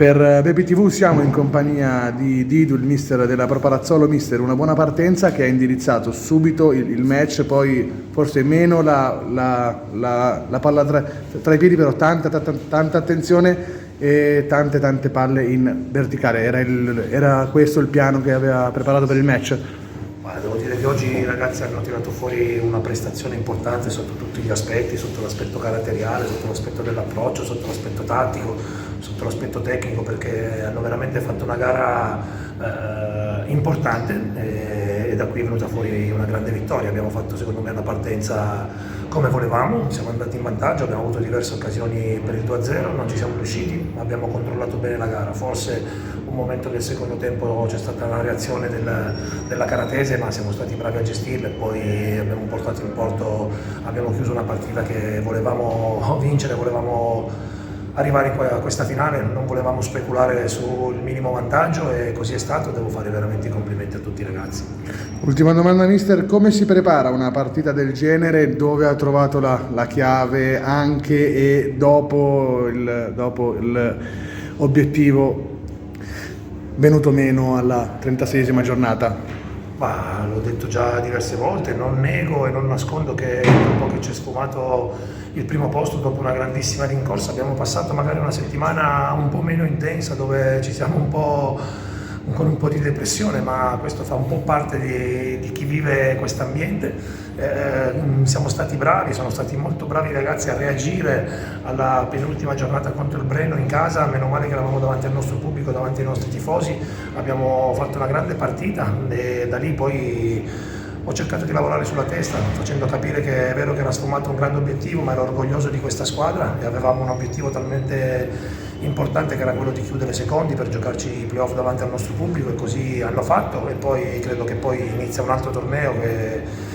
Per Baby TV siamo in compagnia di Didu, il mister della Pro Palazzolo. Mister, una buona partenza che ha indirizzato subito il match, poi forse meno la palla tra i piedi, però tanta attenzione e tante palle in verticale. Era questo il piano che aveva preparato per il match? Devo dire che oggi i ragazzi hanno tirato fuori una prestazione importante sotto tutti gli aspetti, sotto l'aspetto caratteriale, sotto l'aspetto dell'approccio, sotto l'aspetto tattico, sotto l'aspetto tecnico, perché hanno veramente fatto una gara importante e da qui è venuta fuori una grande vittoria. Abbiamo fatto secondo me una partenza come volevamo, siamo andati in vantaggio, abbiamo avuto diverse occasioni per il 2-0, non ci siamo riusciti, ma abbiamo controllato bene la gara. Forse un momento del secondo tempo c'è stata una reazione della Caratese, ma siamo stati bravi a gestirla e poi abbiamo portato in porto, abbiamo chiuso una partita che volevamo vincere, volevamo arrivare a questa finale, non volevamo speculare sul minimo vantaggio e così è stato. Devo fare veramente i complimenti a tutti i ragazzi. Ultima domanda, mister: come si prepara una partita del genere, dove ha trovato la chiave anche e dopo l'obiettivo venuto meno alla 36esima giornata? Ma l'ho detto già diverse volte, non nego e non nascondo che dopo che c'è sfumato il primo posto, dopo una grandissima rincorsa, abbiamo passato magari una settimana un po' meno intensa, dove ci siamo con un po' di depressione, ma questo fa un po' parte di chi vive questo ambiente. Siamo stati bravi, sono stati molto bravi i ragazzi a reagire alla penultima giornata contro il Breno in casa, meno male che eravamo davanti al nostro pubblico, davanti ai nostri tifosi, abbiamo fatto una grande partita e da lì poi ho cercato di lavorare sulla testa, facendo capire che è vero che era sfumato un grande obiettivo, ma ero orgoglioso di questa squadra e avevamo un obiettivo talmente importante che era quello di chiudere secondi per giocarci i playoff davanti al nostro pubblico, e così hanno fatto. E poi credo che poi inizia un altro torneo che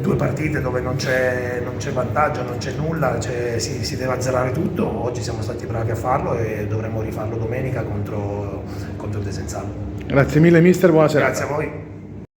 due partite dove non c'è vantaggio, non c'è nulla, si deve azzerare tutto. Oggi siamo stati bravi a farlo e dovremmo rifarlo domenica contro il Desenzano. Grazie mille mister, buona serata. Grazie a voi.